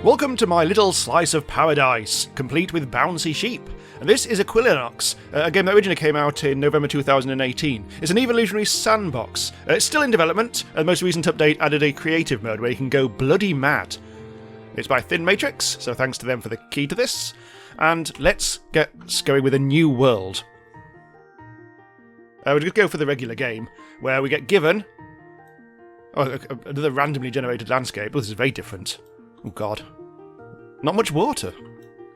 Welcome to my little slice of paradise, complete with bouncy sheep. And this is Equilinox, a game that originally came out in November 2018. It's an evolutionary sandbox. It's still in development, and the most recent update added a creative mode where you can go bloody mad. It's by Thin Matrix, so thanks to them for the key to this. And let's get going with a new world. We're going to go for the regular game, where we get given another randomly generated landscape. Oh, this is very different. Oh god. Not much water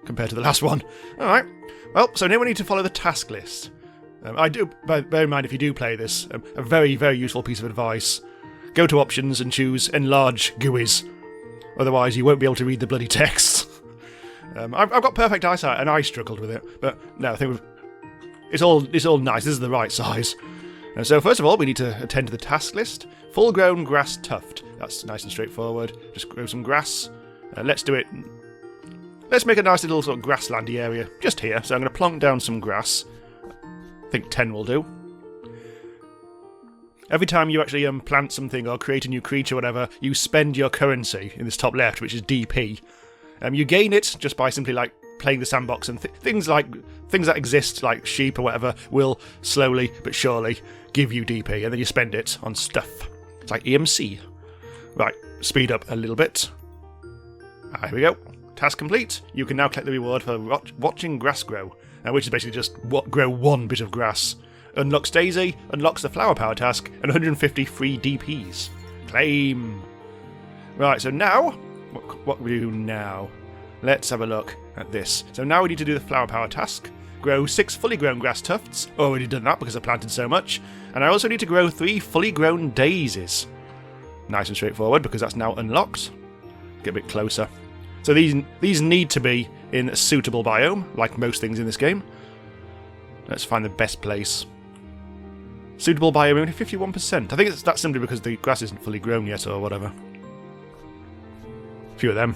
compared to the last one. Alright. Well, so now we need to follow the task list. Bear in mind, if you do play this, a very, very useful piece of advice. Go to options and choose enlarge GUIs. Otherwise, you won't be able to read the bloody text. I've got perfect eyesight, and I struggled with it. But no, I think it's all nice. This is the right size. So first of all, we need to attend to the task list. Full-grown grass tuft. That's nice and straightforward. Just grow some grass. Let's do it. Let's make a nice little sort of grasslandy area just here. So I'm going to plonk down some grass. I think 10 will do. Every time you actually plant something or create a new creature or whatever, you spend your currency in this top left, which is DP. You gain it just by simply like playing the sandbox, and things that exist like sheep or whatever will slowly but surely give you DP, and then you spend it on stuff. It's like EMC. Right, speed up a little bit. Here we go. Task complete. You can now collect the reward for watching grass grow, which is basically just grow one bit of grass. Unlocks Daisy, unlocks the flower power task, and 150 free DPs. Claim! Right, so now, what do we do now? Let's have a look at this. So now we need to do the flower power task. Grow 6 fully grown grass tufts. Already done that because I planted so much. And I also need to grow 3 fully grown daisies. Nice and straightforward because that's now unlocked. Get a bit closer. So these need to be in a suitable biome, like most things in this game. Let's find the best place. Suitable biome only 51%. I think that's simply because the grass isn't fully grown yet or whatever. A few of them.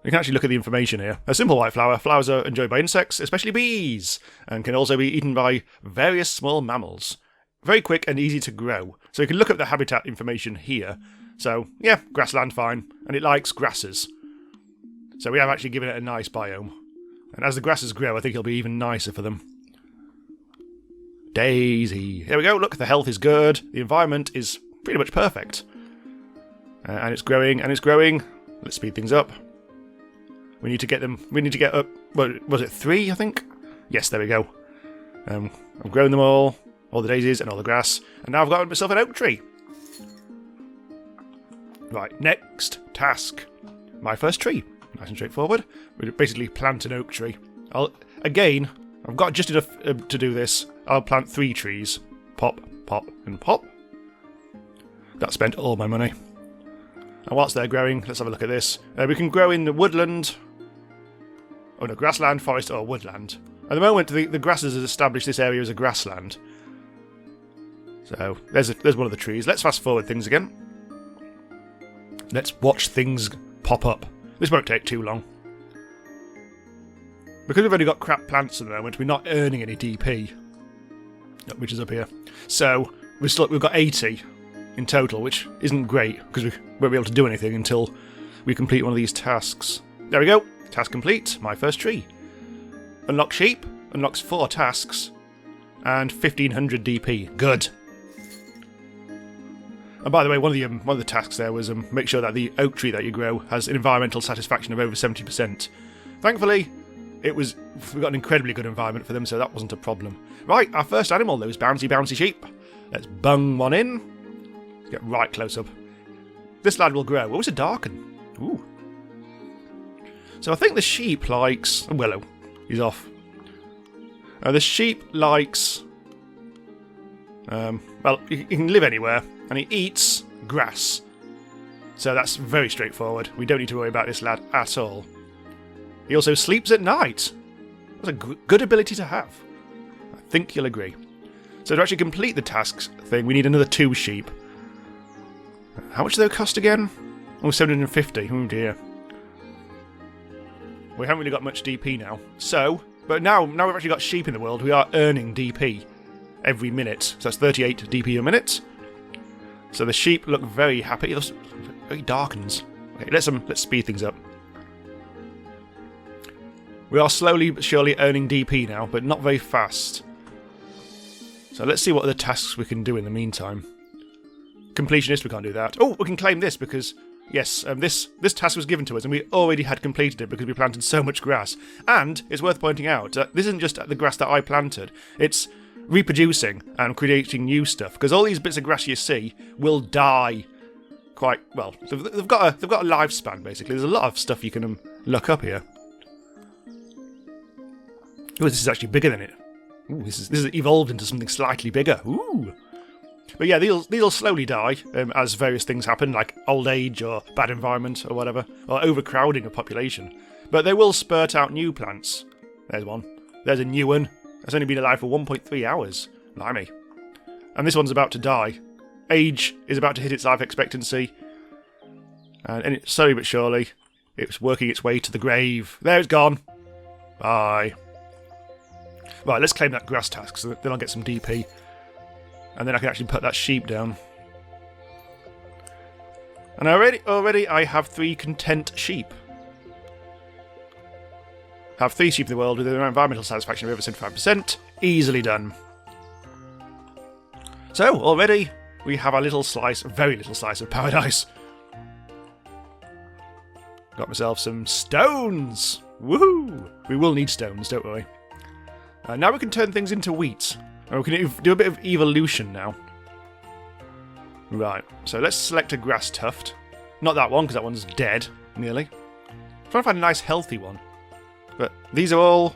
You can actually look at the information here. A simple white flower. Flowers are enjoyed by insects, especially bees, and can also be eaten by various small mammals. Very quick and easy to grow. So you can look at the habitat information here. So, yeah, grassland fine. And it likes grasses. So we have actually given it a nice biome. And as the grasses grow, I think it'll be even nicer for them. Daisy. Here we go. Look, the health is good. The environment is pretty much perfect. And it's growing, and it's growing. Let's speed things up. We need to get them. We need to get up. What was it, 3? I think. Yes, there we go. I've grown them all the daisies and all the grass, and now I've got myself an oak tree. Right, next task. My first tree. Nice and straightforward. We basically plant an oak tree. I've got just enough to do this. I'll plant 3 trees. Pop, pop, and pop. That spent all my money. And whilst they're growing, let's have a look at this. We can grow in the woodland. Oh no, grassland, forest, or woodland. At the moment, the grasses has established this area as a grassland. So, there's one of the trees. Let's fast forward things again. Let's watch things pop up. This won't take too long. Because we've only got crap plants at the moment, we're not earning any DP. Which is up here. So, we've got 80 in total, which isn't great, because we won't be able to do anything until we complete one of these tasks. There we go. Task complete. My first tree. Unlock sheep. Unlocks 4 tasks. And 1500 DP. Good. And by the way, one of the tasks there was make sure that the oak tree that you grow has an environmental satisfaction of over 70%. Thankfully, we got an incredibly good environment for them, so that wasn't a problem. Right, our first animal, those bouncy sheep. Let's bung one in. Let's get right close up. This lad will grow. Oh, it's a darken. Ooh. So I think the sheep likes... Oh, Willow. He's off. The sheep likes... well, he can live anywhere, and he eats grass. So that's very straightforward. We don't need to worry about this lad at all. He also sleeps at night. That's a good ability to have. I think you'll agree. So to actually complete the tasks thing, we need another 2 sheep. How much do they cost again? Oh, 750. Oh dear. We haven't really got much DP now. So, but now we've actually got sheep in the world, we are earning DP every minute. So that's 38 DP a minute. So the sheep look very happy. It looks very darkens. Okay, let's speed things up. We are slowly but surely earning DP now, but not very fast. So let's see what other tasks we can do in the meantime. Completionist, we can't do that. Oh, we can claim this because, yes, this task was given to us and we already had completed it because we planted so much grass. And it's worth pointing out, this isn't just the grass that I planted. It's reproducing and creating new stuff, because all these bits of grass you see will die quite well. They've got a lifespan, basically. There's a lot of stuff you can look up here. Oh, this is actually bigger than it. Ooh, this is evolved into something slightly bigger. Ooh. But yeah, they'll slowly die as various things happen, like old age or bad environment or whatever, or overcrowding of population. But they will spurt out new plants. There's one. There's a new one. It's only been alive for 1.3 hours. Blimey. And this one's about to die. Age is about to hit its life expectancy. And slowly but surely, it's working its way to the grave. There it's gone. Bye. Right, let's claim that grass task, so then I'll get some DP. And then I can actually put that sheep down. And already I have 3 content sheep. Have 3 sheep in the world with an environmental satisfaction of over 75%. Easily done. So, already we have a little slice, a very little slice of paradise. Got myself some stones! Woohoo! We will need stones, don't worry. Now we can turn things into wheat. And we can do a bit of evolution now. Right, so let's select a grass tuft. Not that one, because that one's dead, nearly. I'm trying to find a nice healthy one. But these are all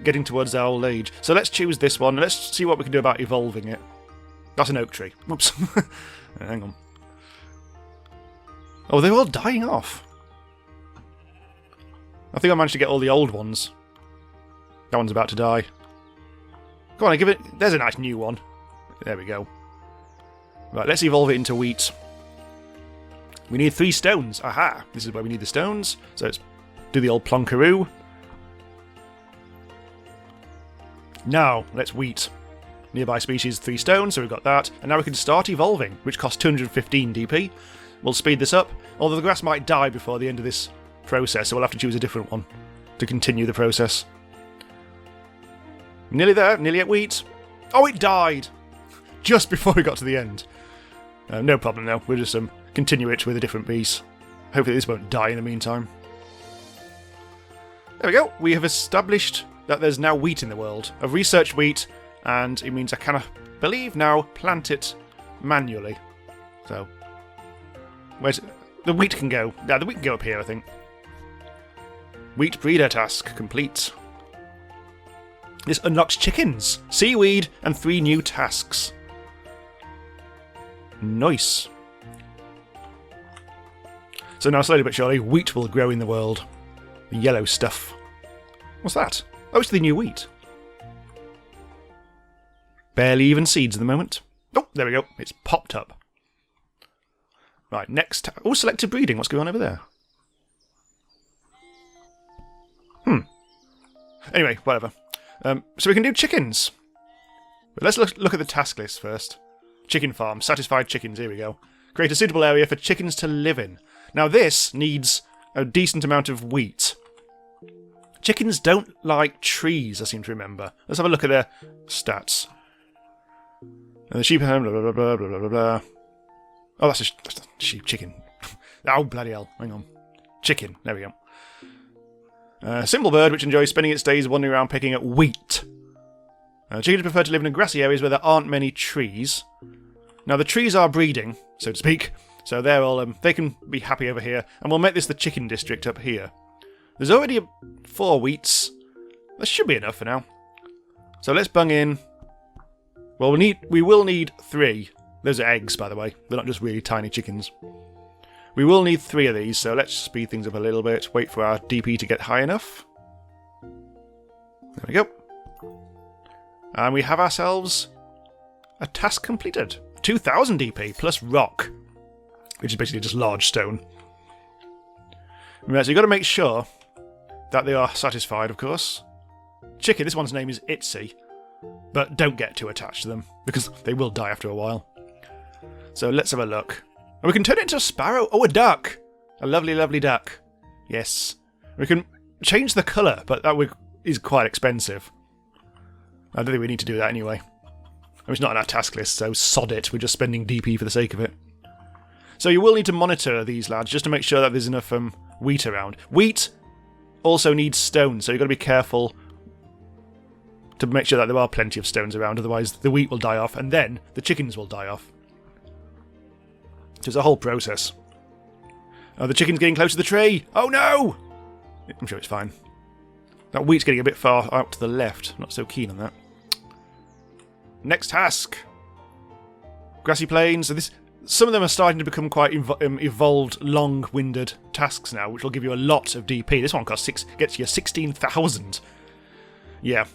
getting towards our old age. So let's choose this one, and let's see what we can do about evolving it. That's an oak tree. Whoops. Hang on. Oh, they're all dying off. I think I managed to get all the old ones. That one's about to die. Come on, give it... There's a nice new one. There we go. Right, let's evolve it into wheat. We need 3 stones. Aha! This is where we need the stones. So let's do the old plonkaroo. Now, let's wheat. Nearby species, 3 stones, so we've got that. And now we can start evolving, which costs 215 DP. We'll speed this up, although the grass might die before the end of this process, so we'll have to choose a different one to continue the process. Nearly there, nearly at wheat. Oh, it died! Just before we got to the end. No problem now, we'll just continue it with a different piece. Hopefully this won't die in the meantime. There we go, we have established that there's now wheat in the world. I've researched wheat, and it means I can, believe now, plant it manually. So, where's the wheat can go? Yeah, the wheat can go up here, I think. Wheat breeder task complete. This unlocks chickens, seaweed, and 3 new tasks. Nice. So now, slowly but surely, wheat will grow in the world. The yellow stuff. What's that? Oh, it's the new wheat. Barely even seeds at the moment. Oh, there we go. It's popped up. Right, next. Oh, selective breeding. What's going on over there? Anyway, whatever. So we can do chickens. But let's look at the task list first. Chicken farm. Satisfied chickens. Here we go. Create a suitable area for chickens to live in. Now this needs a decent amount of wheat. Chickens don't like trees, I seem to remember. Let's have a look at their stats. And the sheep... Blah, blah, blah, blah, blah, blah. Oh, that's a sheep chicken. Oh, bloody hell. Hang on. Chicken. There we go. Simple bird which enjoys spending its days wandering around picking at wheat. Chickens prefer to live in grassy areas where there aren't many trees. Now the trees are breeding, so to speak, so they're all they can be happy over here, and we'll make this the chicken district up here. There's already 4 wheats. That should be enough for now. So let's bung in. Well, we will need 3. Those are eggs, by the way. They're not just really tiny chickens. We will need 3 of these, so let's speed things up a little bit. Wait for our DP to get high enough. There we go. And we have ourselves a task completed. 2000 DP plus rock, which is basically just large stone. Right, so you've got to make sure that they are satisfied, of course. Chicken, this one's name is Itsy, but don't get too attached to them, because they will die after a while. So let's have a look. And we can turn it into a sparrow. Oh, a duck. A lovely, lovely duck. Yes. We can change the colour, but that is quite expensive. I don't think we need to do that anyway. It's not on our task list, so sod it. We're just spending DP for the sake of it. So you will need to monitor these lads, just to make sure that there's enough wheat around. Wheat also needs stones, so you've got to be careful to make sure that there are plenty of stones around, otherwise the wheat will die off, and then the chickens will die off. So it's a whole process. Oh, the chicken's getting close to the tree! Oh no! I'm sure it's fine. That wheat's getting a bit far out to the left. I'm not so keen on that. Next task. Grassy plains. So some of them are starting to become quite evolved, long-winded tasks now, which will give you a lot of DP. This one gets you 16,000. Yeah.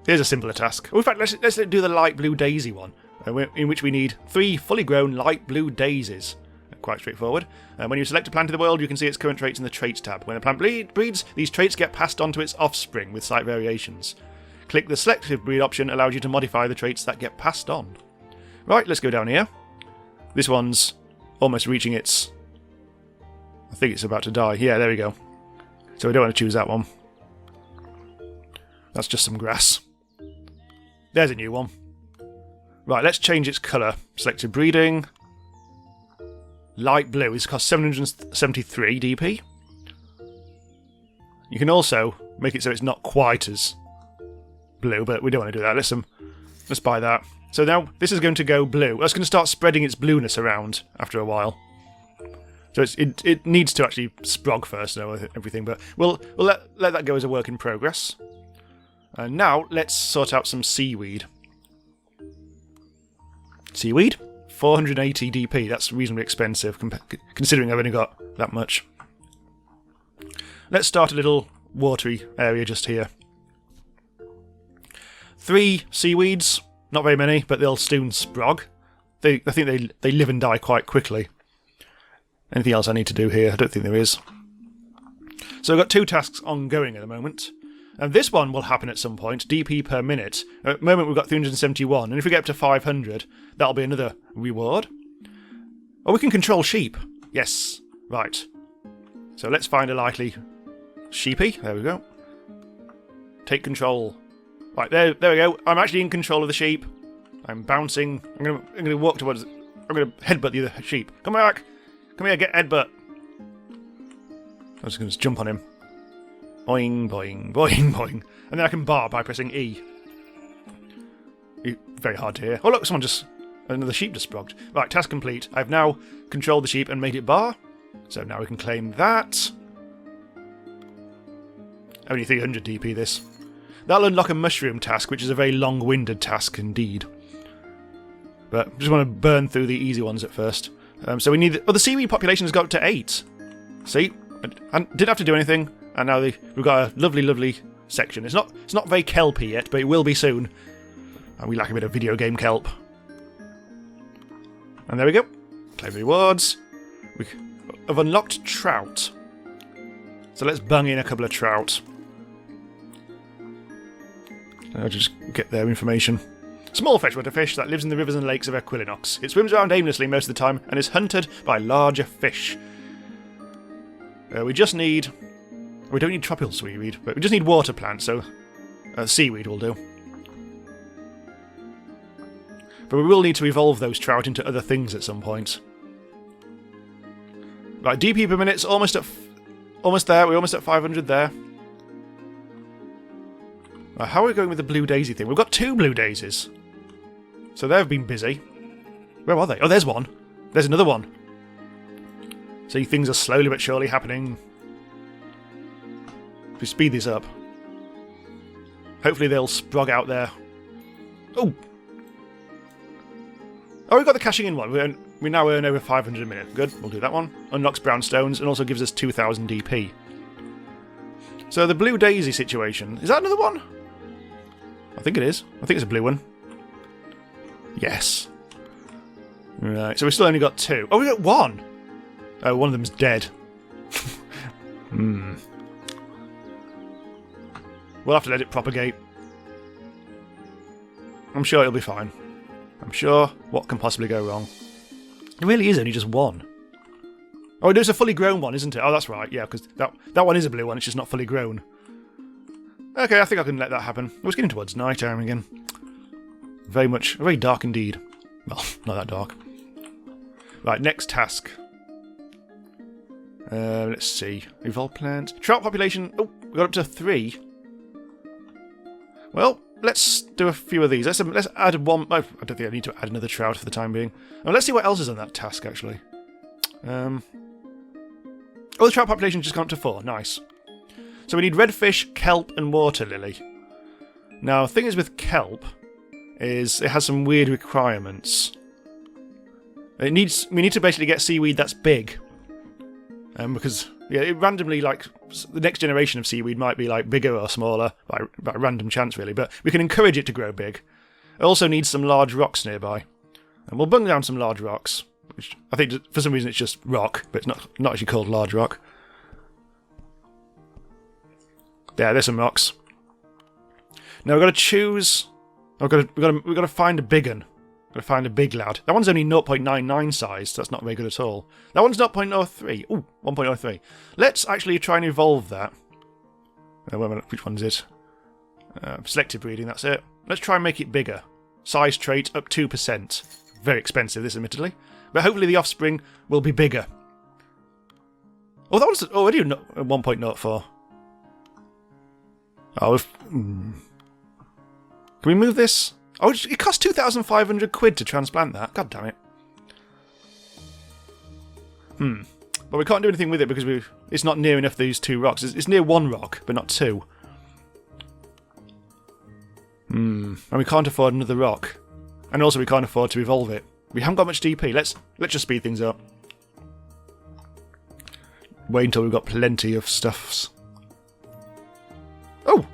Here's a simpler task. Oh, in fact, let's do the light blue daisy one, in which we need 3 fully grown light blue daisies. Quite straightforward. When you select a plant in the world, you can see its current traits in the Traits tab. When a plant breeds, these traits get passed on to its offspring with slight variations. Click the Selective Breed option, allows you to modify the traits that get passed on. Right, let's go down here. This one's almost reaching its... I think it's about to die. Yeah, there we go. So we don't want to choose that one. That's just some grass. There's a new one. Right, let's change its colour. Selective breeding. Light blue. This costs 773 DP. You can also make it so it's not quite as blue, but we don't want to do that. Let's buy that. So now this is going to go blue. It's going to start spreading its blueness around after a while. So it needs to actually sprog first and everything, but we'll let that go as a work in progress. And now let's sort out some seaweed. Seaweed? 480 DP. That's reasonably expensive, considering I've only got that much. Let's start a little watery area just here. 3 seaweeds. Not very many, but they'll soon sprog. I think they live and die quite quickly. Anything else I need to do here? I don't think there is. So I've got 2 tasks ongoing at the moment. And this one will happen at some point, DP per minute. At the moment we've got 371, and if we get up to 500, that'll be another reward. Oh, we can control sheep. Yes. Right. So let's find a likely sheepy. There we go. Take control. Right, there we go. I'm actually in control of the sheep. I'm bouncing. I'm gonna walk towards... I'm gonna headbutt the other sheep. Come back! Come here, get headbutt. I'm just gonna jump on him. Boing, boing, boing, boing. And then I can bar by pressing E. Very hard to hear. Oh look, another sheep just sprogged. Right, task complete. I've now controlled the sheep and made it bar. So now we can claim that. Only 300 DP this. That'll unlock a mushroom task, which is a very long-winded task indeed. But I just want to burn through the easy ones at first. So we need... the seaweed population has got up to 8. See? I didn't have to do anything. And now we've got a lovely, lovely section. It's not very KELP yet, but it will be soon. And we lack a bit of video game KELP. And there we go. Claim rewards. We've unlocked trout. So let's bung in a couple of trout. I'll just get their information. Small freshwater fish that lives in the rivers and lakes of Equilinox. It swims around aimlessly most of the time and is hunted by larger fish. We just need... We don't need tropical seaweed, but we just need water plants, so seaweed will do. But we will need to evolve those trout into other things at some point. Right, DP per minute's almost there. We're almost at 500 there. How are we going with the blue daisy thing? We've got 2 blue daisies. So they've been busy. Where are they? Oh, there's one. There's another one. So things are slowly but surely happening. If we speed this up, hopefully they'll sprog out there. Oh! Oh, we've got the cashing in one. We now earn over 500 a minute. Good, we'll do that one. Unlocks brown stones and also gives us 2,000 DP. So the blue daisy situation. Is that another one? I think it is. I think it's a blue one. Yes. Right, so we've still only got 2. Oh, we got 1! Oh, one of them's dead. We'll have to let it propagate. I'm sure it'll be fine. I'm sure. What can possibly go wrong? It really is only just one. Oh, there's a fully grown one, isn't it? Oh, that's right, yeah, because that one is a blue one, it's just not fully grown. Okay, I think I can let that happen. Oh, it's getting towards night time again. Very dark indeed. Well, not that dark. Right, next task. Let's see. Evolve plants. Trout population. Oh, we got up to 3. Well, let's do a few of these. Let's add one. Oh, I don't think I need to add another trout for the time being. Oh, let's see what else is on that task, actually. Oh, the trout population just gone up to 4. Nice. So we need redfish, kelp, and water lily. Now, the thing is with kelp is it has some weird requirements. We need to basically get seaweed that's big. Because yeah, it randomly, like, the next generation of seaweed might be like bigger or smaller by random chance, really. But we can encourage it to grow big. It also needs some large rocks nearby, and we'll bung down some large rocks. Which I think for some reason it's just rock, but it's not actually called large rock. Yeah, there's some rocks. Now we've got to choose. We've got to find a big one. Got to find a big lad. That one's only 0.99 size, so that's not very good at all. That one's 0.03. Ooh, 1.03. Let's actually try and evolve that. Wait a minute, which one's it? Selective breeding, that's it. Let's try and make it bigger. Size trait up 2%. Very expensive, this admittedly. But hopefully the offspring will be bigger. Oh, that one's already 1.04. Oh, can we move this? Oh, it costs 2,500 quid to transplant that. God damn it. But we can't do anything with it because it's not near enough these 2 rocks. It's near 1 rock, but not 2. And we can't afford another rock. And also we can't afford to evolve it. We haven't got much DP. Let's just speed things up. Wait until we've got plenty of stuffs. Oh!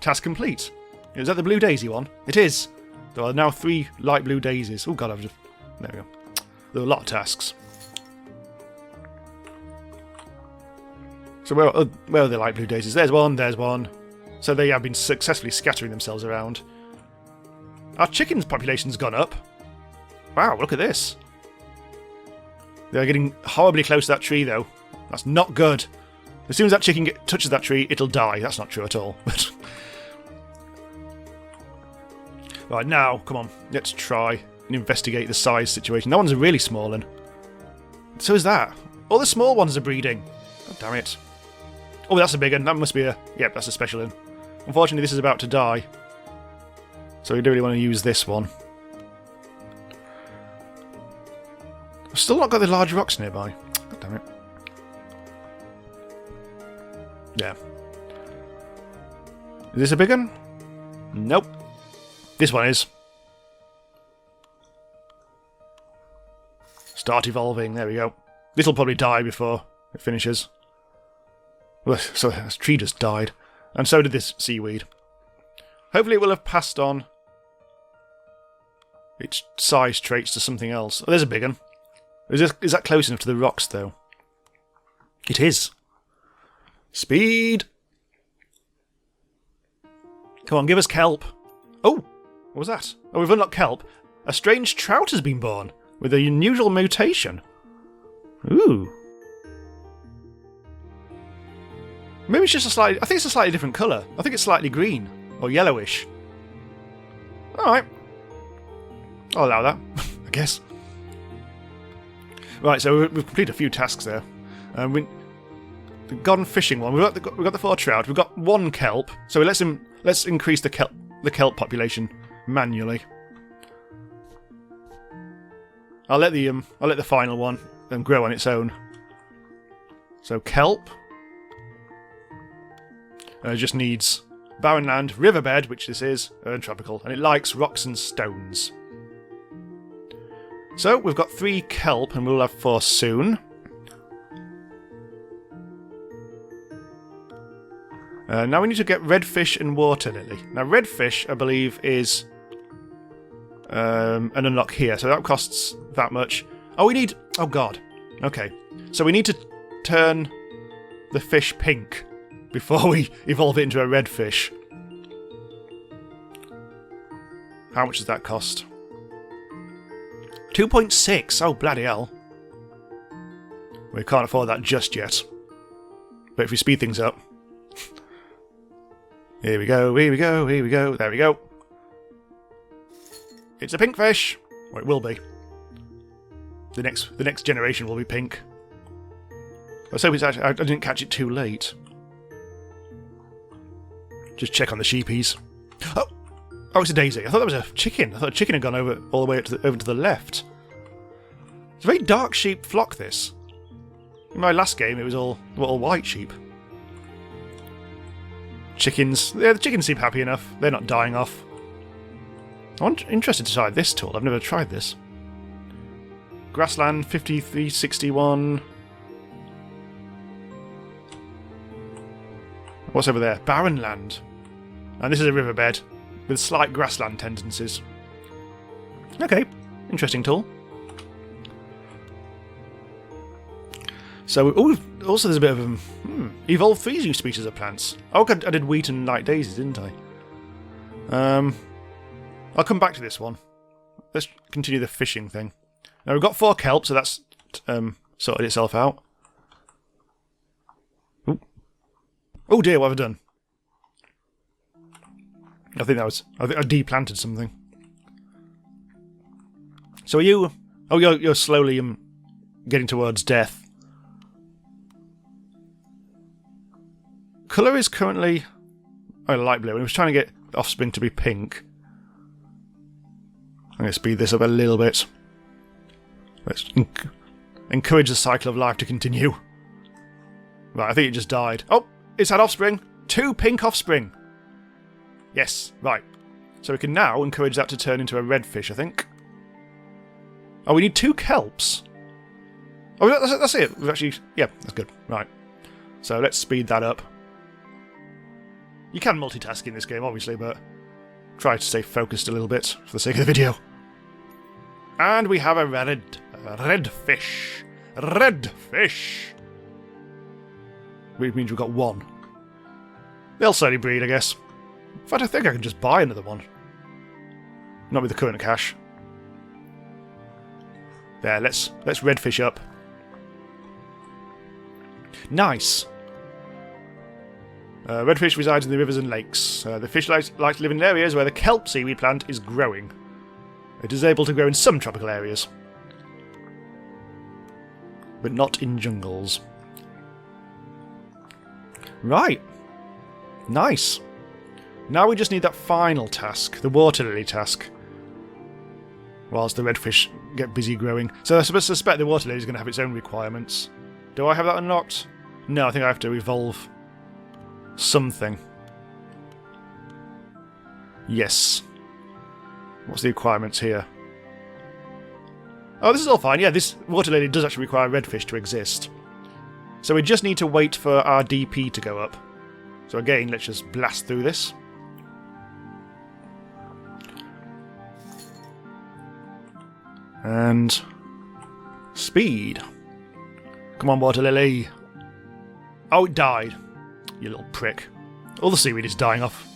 Task complete. Is that the blue daisy one? It is. There are now 3 light blue daisies. Oh god, there we go. There are a lot of tasks. So where are the light blue daisies? There's one. So they have been successfully scattering themselves around. Our chicken's population's gone up. Wow, look at this. They're getting horribly close to that tree, though. That's not good. As soon as that chicken touches that tree, it'll die. That's not true at all. Right, now, come on. Let's try and investigate the size situation. That one's a really small one. So is that. All the small ones are breeding. God damn it. Oh, that's a big one. That must be a... Yep, that's a special one. Unfortunately, this is about to die. So we do really want to use this one. I've still not got the large rocks nearby. God damn it. Yeah. Is this a big one? Nope. This one is. Start evolving. There we go. This'll probably die before it finishes. Well, so this tree just died. And so did this seaweed. Hopefully it will have passed on its size traits to something else. Oh, there's a big one. Is that close enough to the rocks, though? It is. Speed! Come on, give us kelp. Oh! What was that? Oh, we've unlocked kelp. A strange trout has been born, with an unusual mutation. Ooh. Maybe it's just I think it's a slightly different colour. I think it's slightly green, or yellowish. Alright. I'll allow that, I guess. Right, so we've completed a few tasks there. We've gone fishing one. We've got the 4 trout. We've got 1 kelp. So let's increase the kelp population manually. I'll let the final one grow on its own. So kelp just needs barren land, riverbed, which this is, and tropical, and it likes rocks and stones. So we've got 3 kelp, and we'll have 4 soon. Now we need to get redfish and water lily. Now redfish, I believe, is an unlock here, so that costs that much. Oh, we need... Oh, God. Okay. So we need to turn the fish pink before we evolve it into a redfish. How much does that cost? 2.6. Oh, bloody hell. We can't afford that just yet. But if we speed things up... Here we go, here we go, here we go, there we go. It's a pink fish! Or it will be. The next generation will be pink. Let's hope it's actually, I didn't catch it too late. Just check on the sheepies. Oh! Oh, it's a daisy. I thought that was a chicken. I thought a chicken had gone over all the way over to the left. It's a very dark sheep flock, this. In my last game, it was all white sheep. Chickens. Yeah, the chickens seem happy enough. They're not dying off. I'm interested to try this tool. I've never tried this. Grassland 5361. What's over there? Barren land. And this is a riverbed with slight grassland tendencies. Okay, interesting tool. So, also there's a bit of evolve 3 new species of plants. Oh, I did wheat and light daisies, didn't I? I'll come back to this one. Let's continue the fishing thing. Now we've got 4 kelp, so that's sorted itself out. Ooh. Oh dear, what have I done? I think I deplanted something. So are you... Oh, you're slowly getting towards death. Colour is currently light blue, and I was trying to get the offspring to be pink. I'm going to speed this up a little bit. Let's encourage the cycle of life to continue. Right, I think it just died. Oh, it's had offspring. 2 pink offspring. Yes, right. So we can now encourage that to turn into a red fish, I think. Oh, we need 2 kelps. Oh, that's it. We've actually... Yeah, that's good. Right. So let's speed that up. You can multitask in this game, obviously, but try to stay focused a little bit for the sake of the video. And we have a red fish. Red fish! Which means we've got 1. They'll slowly breed, I guess. In fact, I think I can just buy another one. Not with the current cash. There, let's redfish up. Nice! Redfish resides in the rivers and lakes. The fish like to live in areas where the kelp seaweed plant is growing. It is able to grow in some tropical areas, but not in jungles. Right. Nice. Now we just need that final task, the water lily task, whilst the redfish get busy growing. So I suspect the water lily is going to have its own requirements. Do I have that unlocked? No, I think I have to evolve something. Yes. What's the requirements here? Oh, this is all fine. Yeah, this water lily does actually require redfish to exist. So we just need to wait for our DP to go up. So again, let's just blast through this. And... speed. Come on, water lily. Oh, it died. You little prick. All the seaweed is dying off.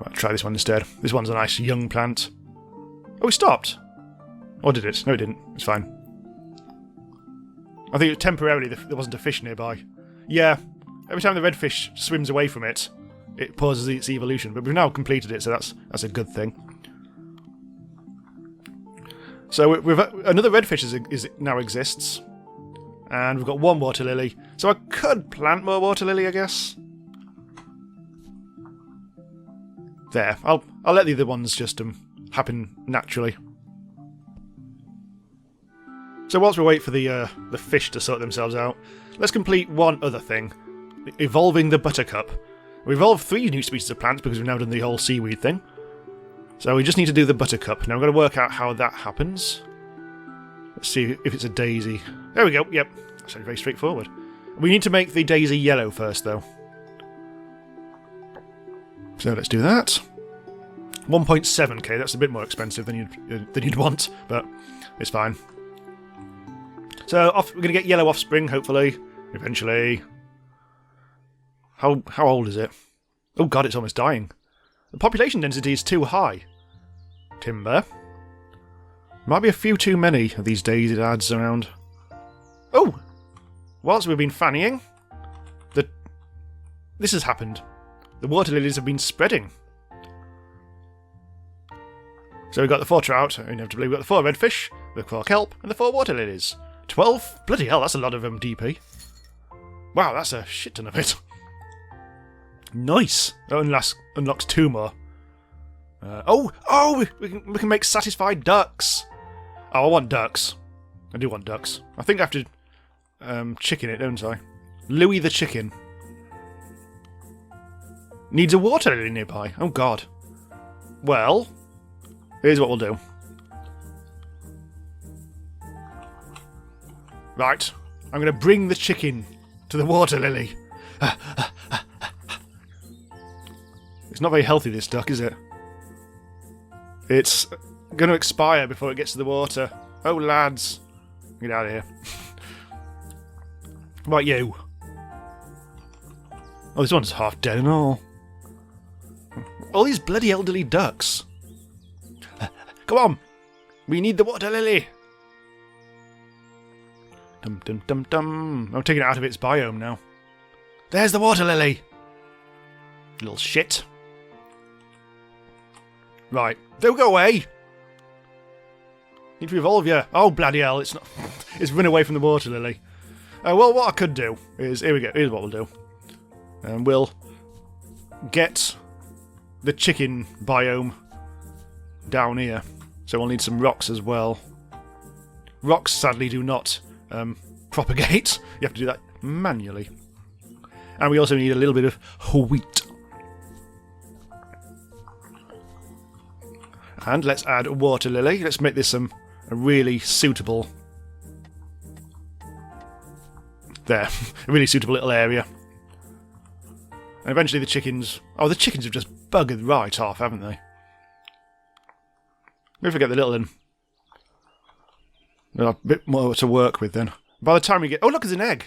Right, try this one instead. This one's a nice young plant. Oh, it stopped. Or did it? No, it didn't. It's fine. I think temporarily there wasn't a fish nearby. Yeah, every time the redfish swims away from it, it pauses its evolution. But we've now completed it, so that's a good thing. So we've another redfish now exists. And we've got 1 water lily. So I could plant more water lily, I guess. There. I'll let the other ones just happen naturally. So whilst we wait for the fish to sort themselves out, let's complete one other thing. Evolving the Buttercup. We evolved 3 new species of plants because we've now done the whole seaweed thing. So we just need to do the Buttercup. Now I'm going to work out how that happens. Let's see if it's a daisy. There we go, yep. That's very straightforward. We need to make the daisy yellow first, though. So let's do that. 1.7k, that's a bit more expensive than you'd want, but it's fine. So we're going to get yellow offspring, hopefully, eventually. How old is it? Oh god, it's almost dying. The population density is too high. Timber. Might be a few too many of these daisy ads around. Oh! Whilst we've been fannying, this has happened. The water lilies have been spreading. So we've got the 4 trout, inevitably we've got the 4 redfish, the 4 kelp, and the 4 water lilies. 12? Bloody hell, that's a lot of DP. Wow, that's a shit ton of it. Nice! That unlocks 2 more. We can make satisfied ducks. Oh, I want ducks. I do want ducks. I think I have to chicken it, don't I? Louis the chicken. Needs a water lily nearby. Oh god. Well, here's what we'll do. Right, I'm going to bring the chicken to the water lily. It's not very healthy, this duck, is it? It's going to expire before it gets to the water. Oh, lads. Get out of here. Right, you. Oh, this one's half dead and all. All these bloody elderly ducks. Come on. We need the water lily. Dum dum dum dum. I'm taking it out of its biome now. There's the water lily. Little shit. Right. Don't go away. Need to evolve you. Oh, bloody hell. It's not. It's run away from the water lily. Well, what I could do is... Here we go. Here's what we'll do. We'll get the chicken biome down here. So we'll need some rocks as well. Rocks, sadly, do not propagate. You have to do that manually. And we also need a little bit of wheat. And let's add a water lily. Let's make this a really suitable... There. A really suitable little area. And eventually the chickens... Oh, the chickens have just buggered right off, haven't they? Maybe forget the little one. They'll have a bit more to work with then. By the time we get... Oh, look, there's an egg!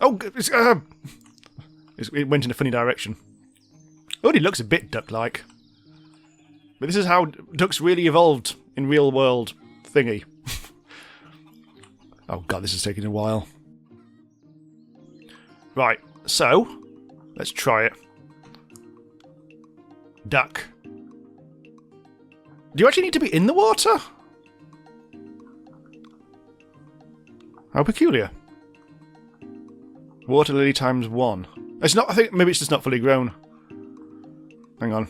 Oh, it went in a funny direction. Oh, it looks a bit duck-like. But this is how ducks really evolved in real-world thingy. Oh god, this is taking a while. Right, so, let's try it. Duck. Do you actually need to be in the water? How peculiar. Water lily times 1. It's not, I think maybe it's just not fully grown. Hang on.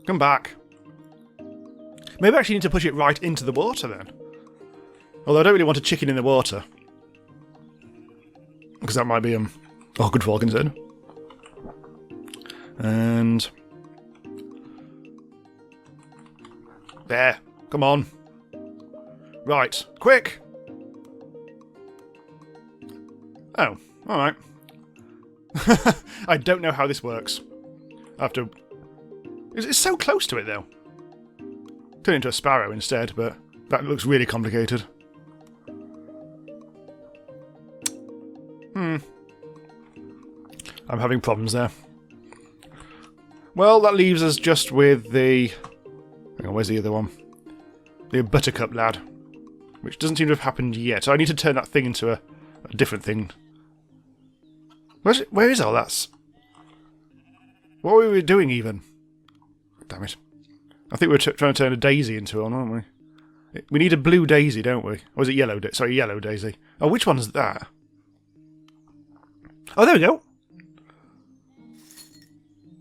Come back. Maybe I actually need to push it right into the water then. Although I don't really want a chicken in the water. Because that might be awkward for all concerned. And... There. Come on. Right. Quick! Oh. Alright. I don't know how this works. I have to... It's so close to it, though. Turn it into a sparrow instead, but that looks really complicated. I'm having problems there. Well, that leaves us just with the... Hang on, where's the other one? The Buttercup lad. Which doesn't seem to have happened yet. So I need to turn that thing into a different thing. Where is all that? What were we doing even? Damn it. I think we're trying to turn a daisy into one, aren't we? We need a blue daisy, don't we? Or is it yellow? Sorry, yellow daisy. Oh, which one is that? Oh, there we go.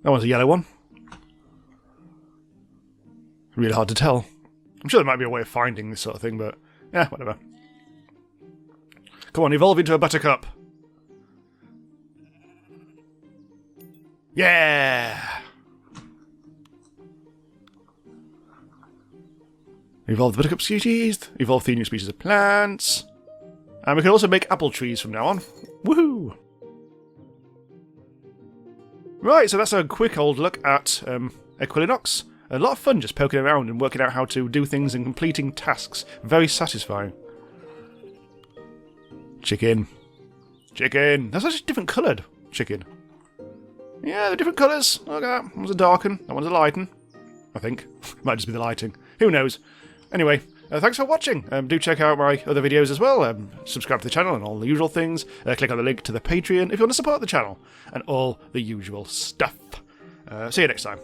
That one's a yellow one. Really hard to tell. I'm sure there might be a way of finding this sort of thing, but... Yeah, whatever. Come on, evolve into a buttercup. Yeah! Evolve the buttercup species. Evolve 3 new species of plants. And we can also make apple trees from now on. Woohoo! Right, so that's a quick old look at Equilinox. A lot of fun just poking around and working out how to do things and completing tasks. Very satisfying. Chicken. Chicken. That's actually different coloured chicken. Yeah, they're different colours. Look at that. That one's a darken. That one's a lighten. I think. Might just be the lighting. Who knows? Anyway, thanks for watching. Do check out my other videos as well. Subscribe to the channel and all the usual things. Click on the link to the Patreon if you want to support the channel. And all the usual stuff. See you next time.